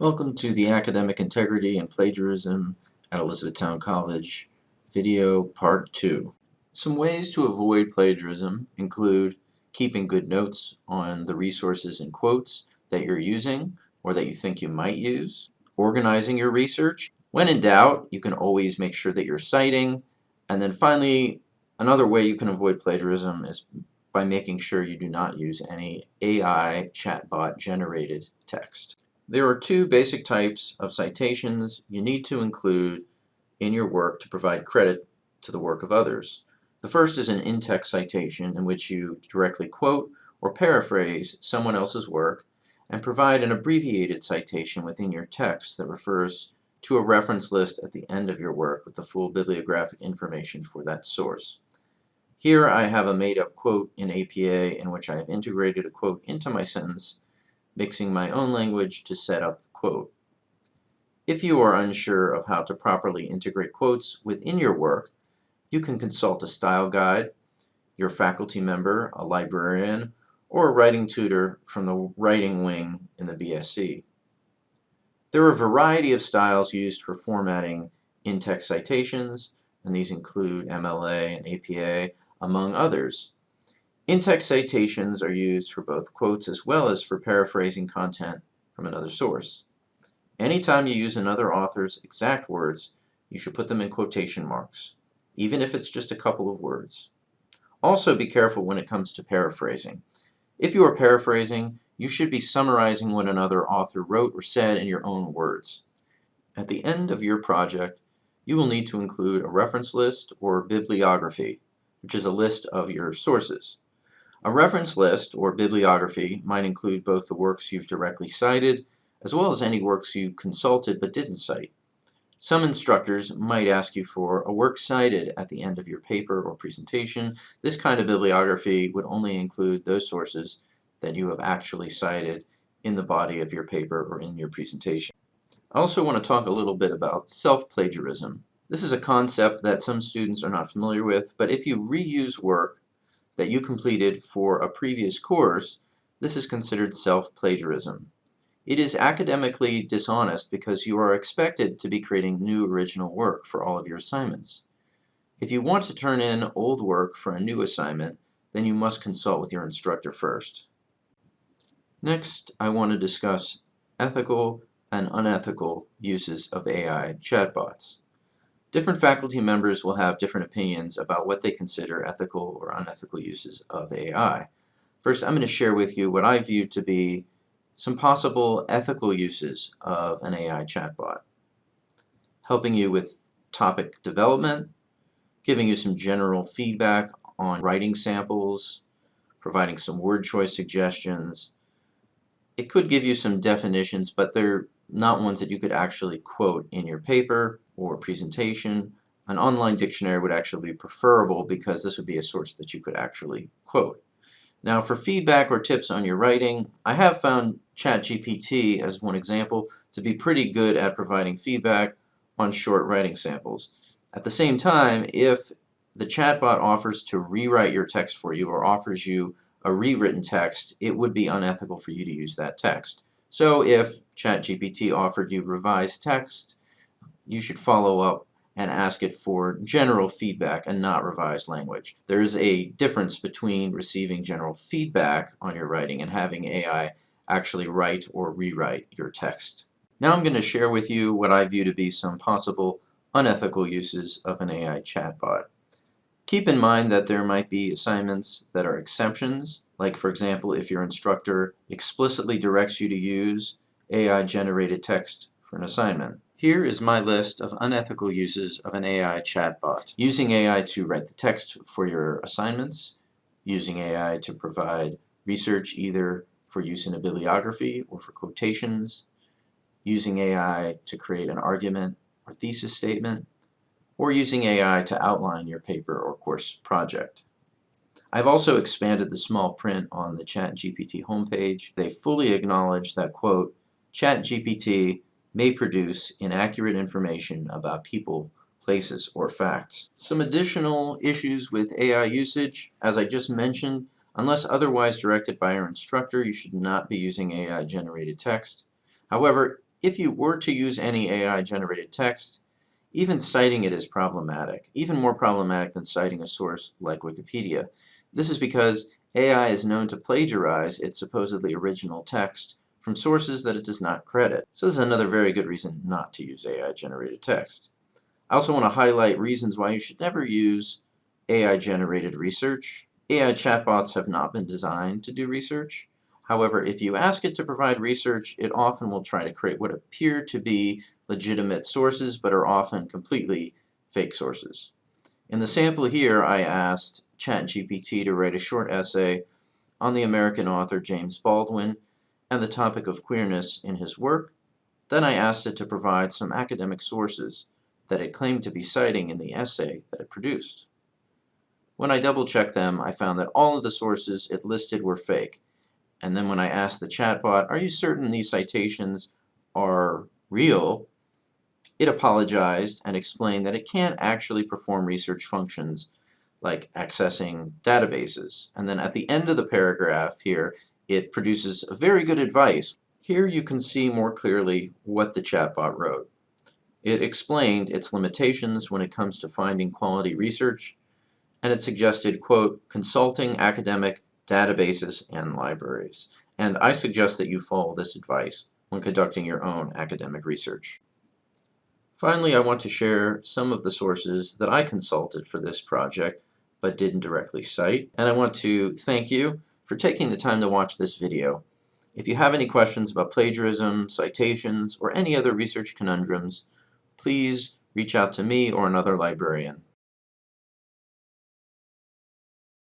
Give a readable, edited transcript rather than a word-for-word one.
Welcome to the Academic Integrity and Plagiarism at Elizabethtown College video part 2. Some ways to avoid plagiarism include keeping good notes on the resources and quotes that you're using or that you think you might use, organizing your research. When in doubt, you can always make sure that you're citing, and then finally, another way you can avoid plagiarism is by making sure you do not use any AI chatbot generated text. There are two basic types of citations you need to include in your work to provide credit to the work of others. The first is an in-text citation in which you directly quote or paraphrase someone else's work and provide an abbreviated citation within your text that refers to a reference list at the end of your work with the full bibliographic information for that source. Here I have a made-up quote in APA in which I have integrated a quote into my sentence, mixing my own language to set up the quote. If you are unsure of how to properly integrate quotes within your work, you can consult a style guide, your faculty member, a librarian, or a writing tutor from the writing wing in the BSc. There are a variety of styles used for formatting in-text citations, and these include MLA and APA, among others. In-text citations are used for both quotes as well as for paraphrasing content from another source. Anytime you use another author's exact words, you should put them in quotation marks, even if it's just a couple of words. Also be careful when it comes to paraphrasing. If you are paraphrasing, you should be summarizing what another author wrote or said in your own words. At the end of your project, you will need to include a reference list or bibliography, which is a list of your sources. A reference list or bibliography might include both the works you've directly cited as well as any works you consulted but didn't cite. Some instructors might ask you for a work cited at the end of your paper or presentation. This kind of bibliography would only include those sources that you have actually cited in the body of your paper or in your presentation. I also want to talk a little bit about self-plagiarism. This is a concept that some students are not familiar with, but if you reuse work that you completed for a previous course, this is considered self-plagiarism. It is academically dishonest because you are expected to be creating new original work for all of your assignments. If you want to turn in old work for a new assignment, then you must consult with your instructor first. Next, I want to discuss ethical and unethical uses of AI chatbots. Different faculty members will have different opinions about what they consider ethical or unethical uses of AI. First, I'm going to share with you what I view to be some possible ethical uses of an AI chatbot. Helping you with topic development, giving you some general feedback on writing samples, providing some word choice suggestions. It could give you some definitions, but they're not ones that you could actually quote in your paper or presentation. An online dictionary would actually be preferable because this would be a source that you could actually quote. Now for feedback or tips on your writing, I have found ChatGPT, as one example, to be pretty good at providing feedback on short writing samples. At the same time, if the chatbot offers to rewrite your text for you or offers you a rewritten text, it would be unethical for you to use that text. So if ChatGPT offered you revised text, you should follow up and ask it for general feedback and not revised language. There is a difference between receiving general feedback on your writing and having AI actually write or rewrite your text. Now I'm going to share with you what I view to be some possible unethical uses of an AI chatbot. Keep in mind that there might be assignments that are exceptions, like for example if your instructor explicitly directs you to use AI-generated text for an assignment. Here is my list of unethical uses of an AI chatbot. Using AI to write the text for your assignments, using AI to provide research either for use in a bibliography or for quotations, using AI to create an argument or thesis statement, or using AI to outline your paper or course project. I've also expanded the small print on the ChatGPT homepage. They fully acknowledge that, quote, ChatGPT may produce inaccurate information about people, places, or facts. Some additional issues with AI usage, as I just mentioned, unless otherwise directed by your instructor, you should not be using AI-generated text. However, if you were to use any AI-generated text, even citing it is problematic, even more problematic than citing a source like Wikipedia. This is because AI is known to plagiarize its supposedly original text from sources that it does not credit. So this is another very good reason not to use AI-generated text. I also want to highlight reasons why you should never use AI-generated research. AI chatbots have not been designed to do research. However, if you ask it to provide research, it often will try to create what appear to be legitimate sources, but are often completely fake sources. In the sample here, I asked ChatGPT to write a short essay on the American author James Baldwin and the topic of queerness in his work. Then I asked it to provide some academic sources that it claimed to be citing in the essay that it produced. When I double-checked them, I found that all of the sources it listed were fake. And then when I asked the chatbot, "Are you certain these citations are real?" it apologized and explained that it can't actually perform research functions like accessing databases. And then at the end of the paragraph here, it produces a very good advice. Here you can see more clearly what the chatbot wrote. It explained its limitations when it comes to finding quality research, and it suggested, quote, consulting academic databases and libraries. And I suggest that you follow this advice when conducting your own academic research. Finally, I want to share some of the sources that I consulted for this project but didn't directly cite, and I want to thank you for taking the time to watch this video. If you have any questions about plagiarism, citations, or any other research conundrums, please reach out to me or another librarian.